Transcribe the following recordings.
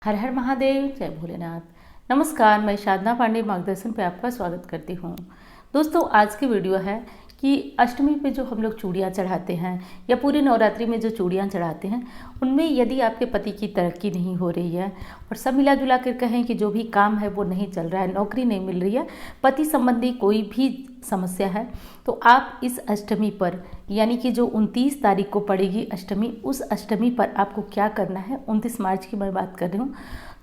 हर हर महादेव, जय भोलेनाथ। नमस्कार, मैं साधना पांडे मार्गदर्शन पे आपका स्वागत करती हूँ। दोस्तों, आज की वीडियो है कि अष्टमी पे जो हम लोग चूड़ियाँ चढ़ाते हैं या पूरे नवरात्रि में जो चूड़ियाँ चढ़ाते हैं, उनमें यदि आपके पति की तरक्की नहीं हो रही है और सब मिला जुला कर कहें कि जो भी काम है वो नहीं चल रहा है, नौकरी नहीं मिल रही है, पति संबंधी कोई भी समस्या है, तो आप इस अष्टमी पर यानी कि जो 29 तारीख को पड़ेगी अष्टमी, उस अष्टमी पर आपको क्या करना है, 29 मार्च की मैं बात कर रही हूँ।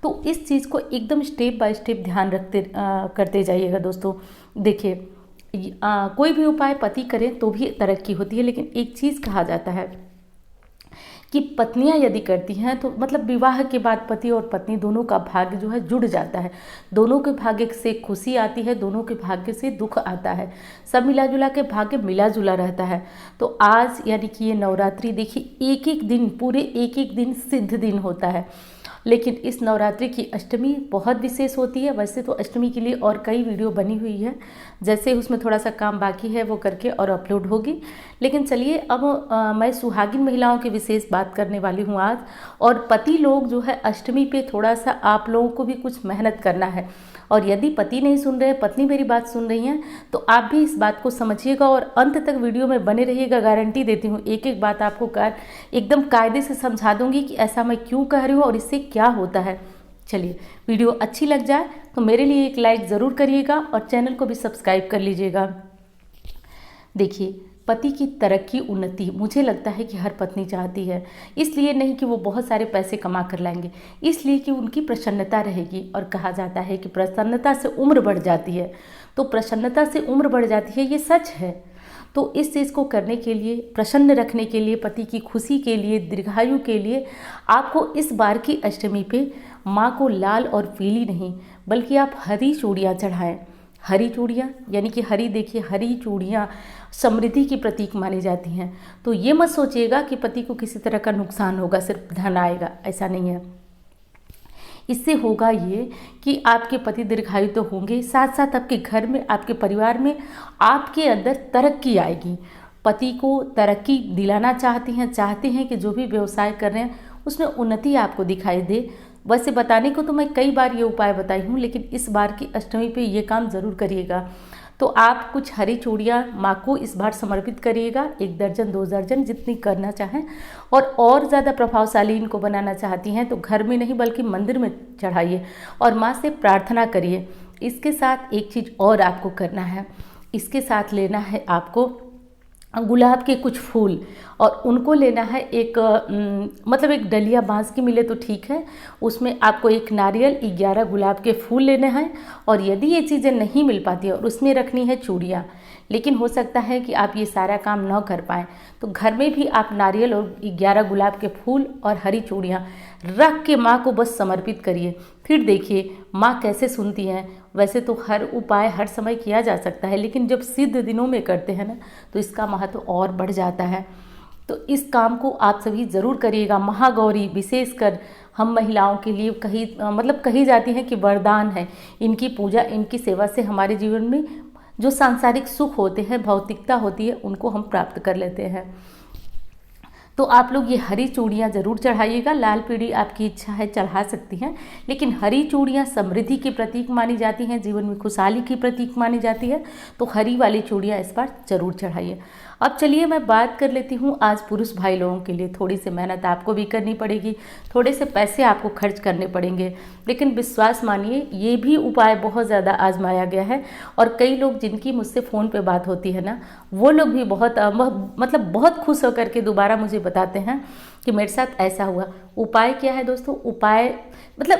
तो इस चीज़ को एकदम स्टेप बाय स्टेप ध्यान रखते करते जाइएगा। दोस्तों देखिए, कोई भी उपाय पति करें तो भी तरक्की होती है, लेकिन एक चीज़ कहा जाता है कि पत्नियां यदि करती हैं तो मतलब विवाह के बाद पति और पत्नी दोनों का भाग्य जो है जुड़ जाता है, दोनों के भाग्य से खुशी आती है, दोनों के भाग्य से दुख आता है, सब मिला जुला के भाग्य मिला जुला रहता है। तो आज यानी कि ये नवरात्रि देखिए, एक एक दिन, पूरे एक एक दिन सिद्ध दिन होता है, लेकिन इस नवरात्रि की अष्टमी बहुत विशेष होती है। वैसे तो अष्टमी के लिए और कई वीडियो बनी हुई है, जैसे उसमें थोड़ा सा काम बाकी है वो करके और अपलोड होगी, लेकिन चलिए अब मैं सुहागिन महिलाओं की विशेष बात करने वाली हूँ आज। और पति लोग जो है अष्टमी पे थोड़ा सा आप लोगों को भी कुछ मेहनत करना है, और यदि पति नहीं सुन रहे, पत्नी मेरी बात सुन रही हैं, तो आप भी इस बात को समझिएगा और अंत तक वीडियो में बने रहिएगा। गारंटी देती हूँ, एक एक बात आपको एकदम कायदे से समझा दूंगी कि ऐसा मैं क्यों कह रही हूँ और इससे क्या होता है। चलिए, वीडियो अच्छी लग जाए तो मेरे लिए एक लाइक ज़रूर करिएगा और चैनल को भी सब्सक्राइब कर लीजिएगा। देखिए, पति की तरक्की, उन्नति मुझे लगता है कि हर पत्नी चाहती है, इसलिए नहीं कि वो बहुत सारे पैसे कमा कर लाएंगे, इसलिए कि उनकी प्रसन्नता रहेगी। और कहा जाता है कि प्रसन्नता से उम्र बढ़ जाती है, तो प्रसन्नता से उम्र बढ़ जाती है, ये सच है। तो इस चीज़ को करने के लिए, प्रसन्न रखने के लिए, पति की खुशी के लिए, दीर्घायु के लिए, आपको इस बार की अष्टमी पे माँ को लाल और पीली नहीं बल्कि आप हरी चूड़ियाँ चढ़ाएं। हरी चूड़ियाँ यानी कि हरी, देखिए हरी चूड़ियाँ समृद्धि की प्रतीक मानी जाती हैं। तो ये मत सोचिएगा कि पति को किसी तरह का नुकसान होगा, सिर्फ धन आएगा, ऐसा नहीं है। इससे होगा ये कि आपके पति दीर्घायु तो होंगे, साथ साथ आपके घर में, आपके परिवार में आपके अंदर तरक्की आएगी। पति को तरक्की दिलाना चाहते हैं कि जो भी व्यवसाय कर रहे हैं उसमें उन्नति आपको दिखाई दे। वैसे बताने को तो मैं कई बार ये उपाय बताई हूँ, लेकिन इस बार की अष्टमी पे ये काम ज़रूर करिएगा। तो आप कुछ हरी चूड़ियाँ माँ को इस बार समर्पित करिएगा, 1 दर्जन 2 दर्जन जितनी करना चाहें। और ज़्यादा प्रभावशाली इनको बनाना चाहती हैं तो घर में नहीं बल्कि मंदिर में चढ़ाइए और माँ से प्रार्थना करिए। इसके साथ एक चीज़ और आपको करना है, इसके साथ लेना है आपको गुलाब के कुछ फूल, और उनको लेना है एक मतलब एक डलिया बांस की मिले तो ठीक है, उसमें आपको एक नारियल, 11 गुलाब के फूल लेने हैं। और यदि ये चीज़ें नहीं मिल पाती और उसमें रखनी है चूड़ियाँ, लेकिन हो सकता है कि आप ये सारा काम न कर पाएँ, तो घर में भी आप नारियल और 11 गुलाब के फूल और हरी चूड़ियाँ रख के माँ को बस समर्पित करिए। फिर देखिए माँ कैसे सुनती हैं। वैसे तो हर उपाय हर समय किया जा सकता है, लेकिन जब सिद्ध दिनों में करते हैं ना, तो इसका महत्व और बढ़ जाता है। तो इस काम को आप सभी ज़रूर करिएगा। महागौरी विशेषकर हम महिलाओं के लिए कही जाती है कि वरदान है। इनकी पूजा, इनकी सेवा से हमारे जीवन में जो सांसारिक सुख होते हैं, भौतिकता होती है, उनको हम प्राप्त कर लेते हैं। तो आप लोग ये हरी चूड़ियाँ ज़रूर चढ़ाइएगा। लाल पीली आपकी इच्छा है, चढ़ा सकती हैं, लेकिन हरी चूड़ियाँ समृद्धि की प्रतीक मानी जाती हैं, जीवन में खुशहाली की प्रतीक मानी जाती है। तो हरी वाली चूड़ियाँ इस बार ज़रूर चढ़ाइए। अब चलिए मैं बात कर लेती हूँ आज पुरुष भाई लोगों के लिए। थोड़ी सी मेहनत आपको भी करनी पड़ेगी, थोड़े से पैसे आपको खर्च करने पड़ेंगे, लेकिन विश्वास मानिए ये भी उपाय बहुत ज़्यादा आजमाया गया है। और कई लोग जिनकी मुझसे फ़ोन पे बात होती है ना, वो लोग भी बहुत खुश होकर के दोबारा मुझे बताते हैं कि मेरे साथ ऐसा हुआ। उपाय क्या है दोस्तों? उपाय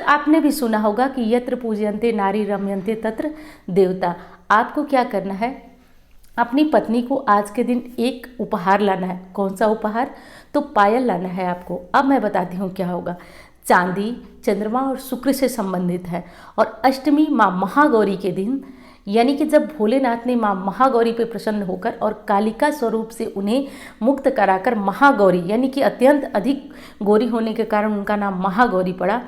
आपने भी सुना होगा कि यत्र पूजयन्ते नारी रमयन्ते तत्र देवता। आपको क्या करना है, अपनी पत्नी को आज के दिन एक उपहार लाना है। कौन सा उपहार? तो पायल लाना है आपको। अब मैं बताती हूँ क्या होगा। चांदी, चंद्रमा और शुक्र से संबंधित है, और अष्टमी माँ महागौरी के दिन, यानी कि जब भोलेनाथ ने माँ महागौरी पे प्रसन्न होकर और कालिका स्वरूप से उन्हें मुक्त कराकर महागौरी, यानी कि अत्यंत अधिक गौरी होने के कारण उनका नाम महागौरी पड़ा,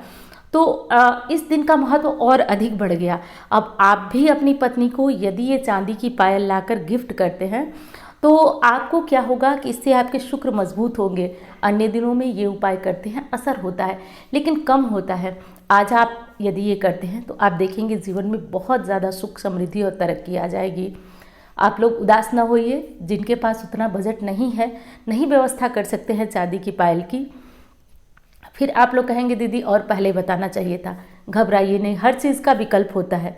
तो इस दिन का महत्व और अधिक बढ़ गया। अब आप भी अपनी पत्नी को यदि ये चांदी की पायल लाकर गिफ्ट करते हैं तो आपको क्या होगा कि इससे आपके शुक्र मजबूत होंगे। अन्य दिनों में ये उपाय करते हैं, असर होता है लेकिन कम होता है। आज आप यदि ये करते हैं तो आप देखेंगे जीवन में बहुत ज़्यादा सुख समृद्धि और तरक्की आ जाएगी। आप लोग उदास ना होइए, जिनके पास उतना बजट नहीं है, नहीं व्यवस्था कर सकते हैं चांदी की पायल की। फिर आप लोग कहेंगे दीदी और पहले बताना चाहिए था। घबराइए नहीं, हर चीज़ का विकल्प होता है।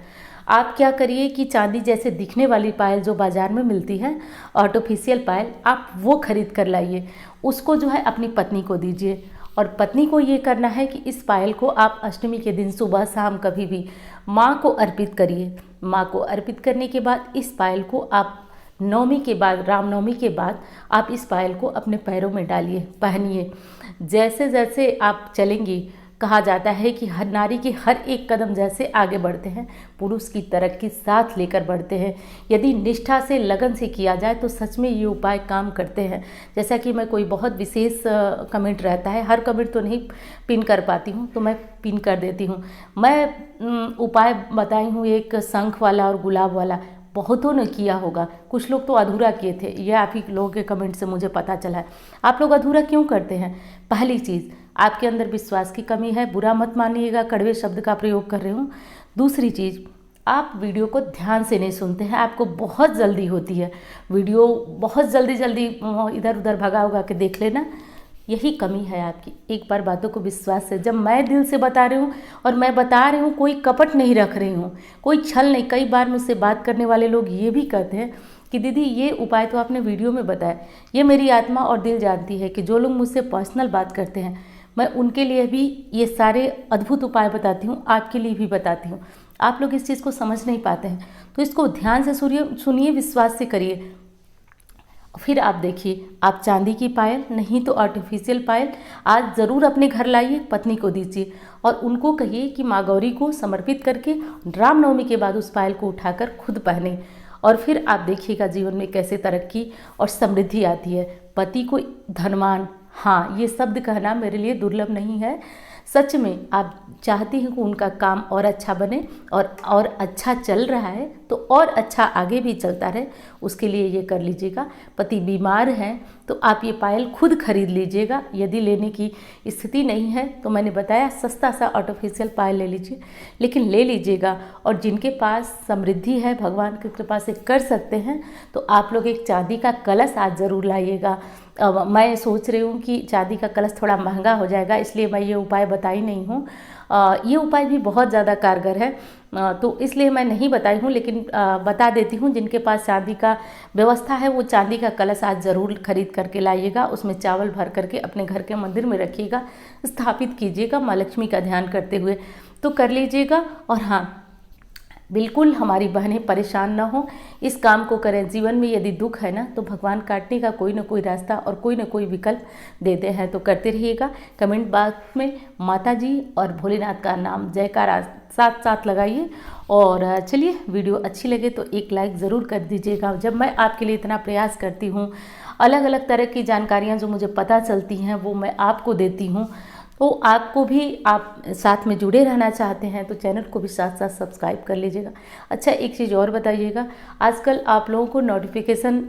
आप क्या करिए कि चांदी जैसे दिखने वाली पायल जो बाज़ार में मिलती है, आर्टिफिशियल पायल, आप वो खरीद कर लाइए। उसको जो है अपनी पत्नी को दीजिए, और पत्नी को ये करना है कि इस पायल को आप अष्टमी के दिन सुबह शाम कभी भी माँ को अर्पित करिए। माँ को अर्पित करने के बाद इस पायल को आप नवमी के बाद, रामनवमी के बाद आप इस पायल को अपने पैरों में डालिए, पहनिए। जैसे जैसे आप चलेंगी, कहा जाता है कि हर नारी के हर एक कदम जैसे आगे बढ़ते हैं, पुरुष की तरक्की साथ लेकर बढ़ते हैं। यदि निष्ठा से, लगन से किया जाए तो सच में ये उपाय काम करते हैं। जैसा कि मैं कोई बहुत विशेष कमेंट रहता है, हर कमेंट तो नहीं पिन कर पाती हूँ, तो मैं पिन कर देती हूँ। मैं उपाय बताई हूँ एक शंख वाला और गुलाब वाला, बहुतों ने किया होगा, कुछ लोग तो अधूरा किए थे, यह आप ही लोगों के कमेंट से मुझे पता चला है। आप लोग अधूरा क्यों करते हैं? पहली चीज़, आपके अंदर विश्वास की कमी है, बुरा मत मानिएगा, कड़वे शब्द का प्रयोग कर रही हूँ। दूसरी चीज़, आप वीडियो को ध्यान से नहीं सुनते हैं, आपको बहुत जल्दी होती है, वीडियो बहुत जल्दी जल्दी इधर उधर भगा उगा के देख लेना, यही कमी है आपकी। एक बार बातों को विश्वास से, जब मैं दिल से बता रही हूँ और मैं बता रही हूँ, कोई कपट नहीं रख रही हूँ, कोई छल नहीं। कई बार मुझसे बात करने वाले लोग ये भी कहते हैं कि दीदी ये उपाय तो आपने वीडियो में बताया, ये मेरी आत्मा और दिल जानती है कि जो लोग मुझसे पर्सनल बात करते हैं, मैं उनके लिए भी ये सारे अद्भुत उपाय बताती हूँ, आपके लिए भी बताती हूँ। आप लोग इस चीज़ को समझ नहीं पाते हैं, तो इसको ध्यान से सुनिए, विश्वास से करिए। फिर आप देखिए, आप चांदी की पायल नहीं तो आर्टिफिशियल पायल आज ज़रूर अपने घर लाइए, पत्नी को दीजिए और उनको कहिए कि माँ गौरी को समर्पित करके रामनवमी के बाद उस पायल को उठाकर खुद पहने। और फिर आप देखिएगा जीवन में कैसे तरक्की और समृद्धि आती है। पति को धनवान, हाँ, ये शब्द कहना मेरे लिए दुर्लभ नहीं है। सच में आप चाहती हैं कि उनका काम और अच्छा बने और अच्छा चल रहा है तो और अच्छा आगे भी चलता रहे, उसके लिए ये कर लीजिएगा। पति बीमार हैं तो आप ये पायल खुद खरीद लीजिएगा। यदि लेने की स्थिति नहीं है तो मैंने बताया सस्ता सा आर्टिफिशियल पायल ले लीजिए, लेकिन ले लीजिएगा। और जिनके पास समृद्धि है, भगवान की कृपा से कर सकते हैं, तो आप लोग एक चांदी का कलश आज ज़रूर लाइएगा। मैं सोच रही हूँ कि चांदी का कलश थोड़ा महंगा हो जाएगा, इसलिए मैं ये उपाय बताई नहीं हूँ। ये उपाय भी बहुत ज़्यादा कारगर है, तो इसलिए मैं नहीं बताई हूँ, लेकिन बता देती हूँ। जिनके पास चांदी का व्यवस्था है वो चांदी का कलश आज ज़रूर खरीद करके लाइएगा। उसमें चावल भर करके अपने घर के मंदिर में रखिएगा, स्थापित कीजिएगा माँ लक्ष्मी का ध्यान करते हुए, तो कर लीजिएगा। और हाँ, बिल्कुल हमारी बहनें परेशान ना हो, इस काम को करें। जीवन में यदि दुख है ना, तो भगवान काटने का कोई ना कोई रास्ता और कोई ना कोई विकल्प देते हैं, तो करते रहिएगा। कमेंट बॉक्स में माता जी और भोलेनाथ का नाम जयकारा साथ साथ लगाइए। और चलिए, वीडियो अच्छी लगे तो एक लाइक ज़रूर कर दीजिएगा। जब मैं आपके लिए इतना प्रयास करती हूँ, अलग अलग तरह की जानकारियाँ जो मुझे पता चलती हैं वो मैं आपको देती हूँ, तो आपको भी, आप साथ में जुड़े रहना चाहते हैं तो चैनल को भी साथ साथ सब्सक्राइब कर लीजिएगा। अच्छा, एक चीज़ और बताइएगा, आजकल आप लोगों को नोटिफिकेशन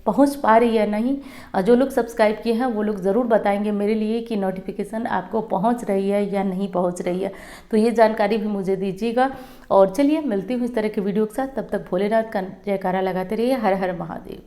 पहुंच पा रही है नहीं? जो लोग सब्सक्राइब किए हैं वो लोग ज़रूर बताएंगे मेरे लिए कि नोटिफिकेशन आपको पहुंच रही है या नहीं पहुंच रही है, तो ये जानकारी भी मुझे दीजिएगा। और चलिए, मिलती हूँ इस तरह के वीडियो के साथ, तब तक भोलेनाथ का जयकारा लगाते रहिए। हर हर महादेव।